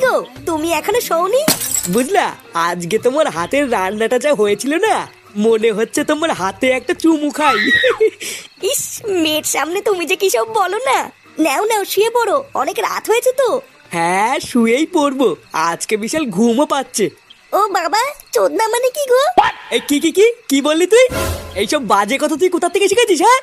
গো, তুমি এখনো শোনি? বুঝলা, আজকে তোমার হাতের রান্নাটা যা হয়েছিল না, মনে হচ্ছে তোমার হাতে একটা চুমু খাই। ইস, মেয়ের সামনে তুমি যে কি সব বলো না। নাও নাও, শুয়ে পড়ো, অনেক রাত হয়েছে তো। হ্যাঁ, শুয়েই পড়বো, আজকে বিশাল ঘুমও পাচ্ছে। ও বাবা, চোদনা মানে কি গো? এই কি কি কি কি বললি তুই? এইসব বাজে কথা তুই কোথা থেকে শিখেছিস? হ্যাঁ,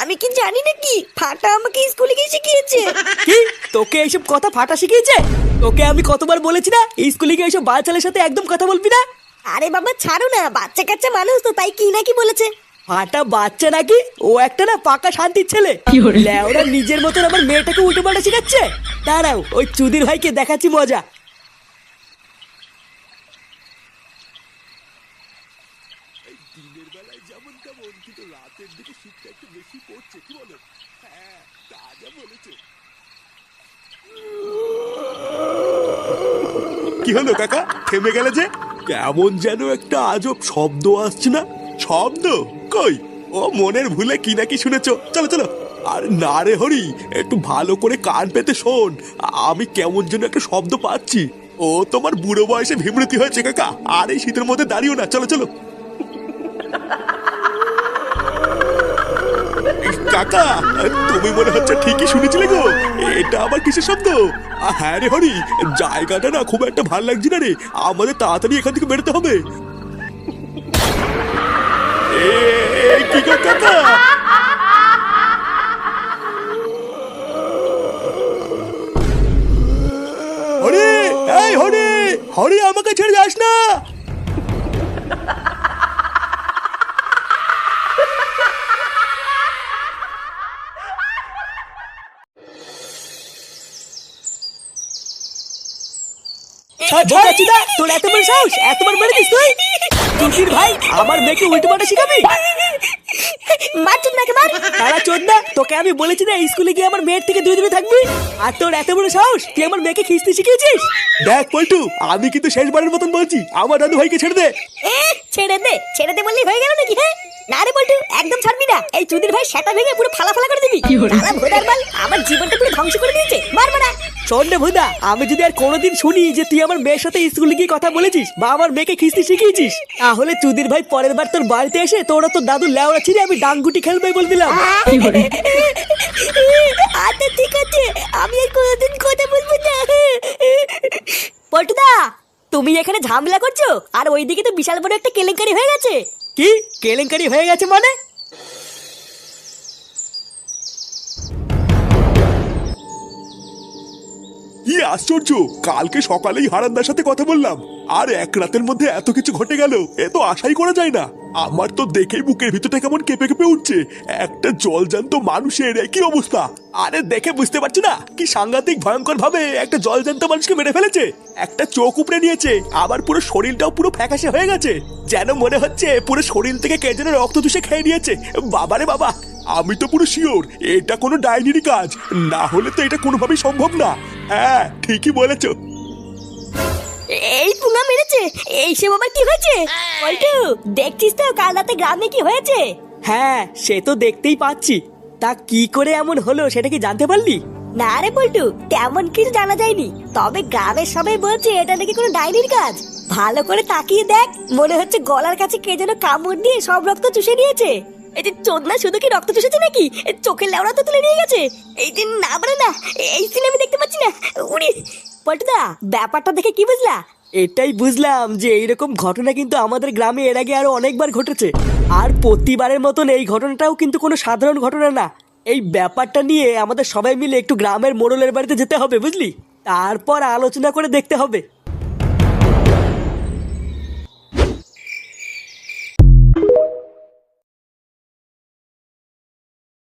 আমি কি জানি নাকি? ফাটা আমাকে স্কুলে গিয়ে শিখিয়েছে। কি তোকে এইসব কথা ফাটা শিখিয়েছে? তোকে আমি কতবার বলেছি না স্কুলে গিয়ে এইসব বাচ্চাদের সাথে একদম কথা বলবি না। আরে বাবা ছাড়ো না, বাচ্চা কাচ্চা মানুষ তো, তাই কি নাকি বলেছে। ফাটা বাচ্চা নাকি? ও একটা না পাকা শান্তির ছেলে। লেওরা নিজের মতন আমার মেয়েটাকে উল্টো পাল্টা শিখাচ্ছে। দাঁড়াও, ওই চুদির ভাইকে দেখাচ্ছি মজা। দিনের বেলায় যেমন তেমন, কিন্তু রাতের দিকে শীতটা একটু বেশি পড়ছে, কি বলো? হ্যাঁ, তা যা বলেছে। কি হলো কাকা, থেমে গেলে যে? কেমন যেন একটা আজব শব্দ আসছে না? শব্দ কই? ও মনের ভুলে কি নাকি শুনেছো? চলো চলো। আর না রে হরি, একটু ভালো করে কান পেতে শোন। আমি কেমন যেন একটা শব্দ পাচ্ছি। ও তোমার বুড়ো বয়সে বিমৃতি হয়েছে কাকা, আর এই শীতের মধ্যে দাঁড়িও না, চলো চলো। কাকা, তুমি মনে হচ্ছে ঠিকই শুনেছিলে গো। এটা আবার কিসের শব্দ? হ্যাঁ রে হরি, জায়গাটা না খুব একটা ভালো লাগছে না রে, আমাদের তাড়াতাড়ি এখান থেকে বেরোতে হবে। কি গো কাকা? হরি, এই হরি, হরি আমাকে ছেড়ে যাস না। তোর এত বড় সাহস, এতবার মেরেছিস তুই? চুদির ভাই, আমার মেয়েকে উল্টো পাল্টা শিখাবি? মার চোদনাকে মার। তারা চোদনা, তোকে আমি বলেছি না স্কুলে গিয়ে আমার মেয়ের থেকে দূরে দূরে থাকবি। আর তোর এত বড় সাহস, তুই আমার মেয়েকে খিস্তি শিখিয়েছিস? দেখ পল্টু, আমি কিন্তু শেষবারের মতন বলছি, আমার দাদু ভাইকে ছেড়ে দে। ছেড়ে দে, ছেড়ে দে বললেই হয়ে গেল নাকি? হ্যাঁ না রে বল্টু, একদম ছাড়বি না। এই চুদির ভাই সেটা ভেঙে পুরো ফালা ফালা করে দিবি। শালা ভোদার বাল, আমার জীবনটা পুরো ধ্বংস করে দিয়েছে। মার মারা। শোন রে ভুদা, আমি যদি আর কোনোদিন শুনি যে তুই আমার মেয়ের সাথে স্কুলে গিয়ে কথা বলেছিস বা আমার মেয়েকে খিস্তি শিখিয়েছিস, তাহলে চুদির ভাই পরের বার তোর বাড়িতে এসে তোরা তোর দাদু লেওড়া ছিঁড়ে আমি ডাঙ্গুটি খেলবে বলে দিলাম। আচ্ছা ঠিক আছে, আমি আর কোনোদিন কথা বলবো না। পল্টুদা, তুমি এখানে ঝামেলা করছো, আর ওইদিকে তো বিশাল বড় একটা কেলেঙ্কারি হয়ে গেছে। কি কেলেঙ্কারি হয়ে গেছে মানে? কি আশ্চর্য, কালকে সকালেই হারানদার সাথে কথা বললাম, আর এক রাতের মধ্যে এত কিছু ঘটে গেল, এ তো আশাই করা যায় না। আমার তো দেখেই বুকের ভিতরটা কেমন কেঁপে কেঁপে উঠছে। একটা জলজান্ত মানুষের কি অবস্থা! আরে দেখে বুঝতে পারছি না কি সাংঘাতিক ভয়ঙ্কর ভাবে একটা জলজান্ত মানুষকে মেরে ফেলেছে। একটা চোখ উপড়ে নিয়েছে, আবার পুরো শরীরটাও পুরো ফ্যাকাশে হয়ে গেছে, যেন মনে হচ্ছে পুরো শরীর থেকে কে যেন রক্ত চুষে খেয়ে নিয়েছে। বাবারে বাবা, আমি তো পুরো শিওর এটা কোনো ডাইনিরই কাজ, না হলে তো এটা কোনোভাবেই সম্ভব না। হ্যাঁ, ঠিকই বলেছো। এই পুঙ্গা মেরেছে, এই সে বাবা কি হয়েছে? পল্টু, দেখছিস তো কাল রাতে গ্রামে কি হয়েছে? হ্যাঁ, সে তো দেখতেই পাচ্ছি। তা কি করে এমন হলো সেটা কি জানতে পারলি? না রে পল্টু, তেমন কিছু জানা যায়নি, তবে গ্রামের সবাই বলছে এটা নাকি কোনো ডাইনির কাজ। ভালো করে তাকিয়ে দেখ, মনে হচ্ছে গলার কাছে কে যেন কামড় দিয়ে সব রক্ত চুষে নিয়েছে। এই যে চোদনা শুধু কি রক্ত চুষেছে নাকি, চোখের লেওড়া তো তুলে নিয়ে গেছে। এই যে না বলে না, এই সিনে আমি দেখতে পাচ্ছি না। উড়ি পল্টুদা, ব্যাপারটা দেখে কি বুঝলা? এটাই বুঝলাম যে এইরকম ঘটনা কিন্তু আমাদের গ্রামে এর আগে আরো অনেকবার ঘটেছে, আর প্রতিবারের মতন এই ঘটনাটাও কিন্তু কোনো সাধারণ ঘটনা না। এই ব্যাপারটা নিয়ে আমাদের সবাই মিলে একটু গ্রামের মোড়লের বাড়িতে যেতে হবে, বুঝলি? তারপর আলোচনা করে দেখতে হবে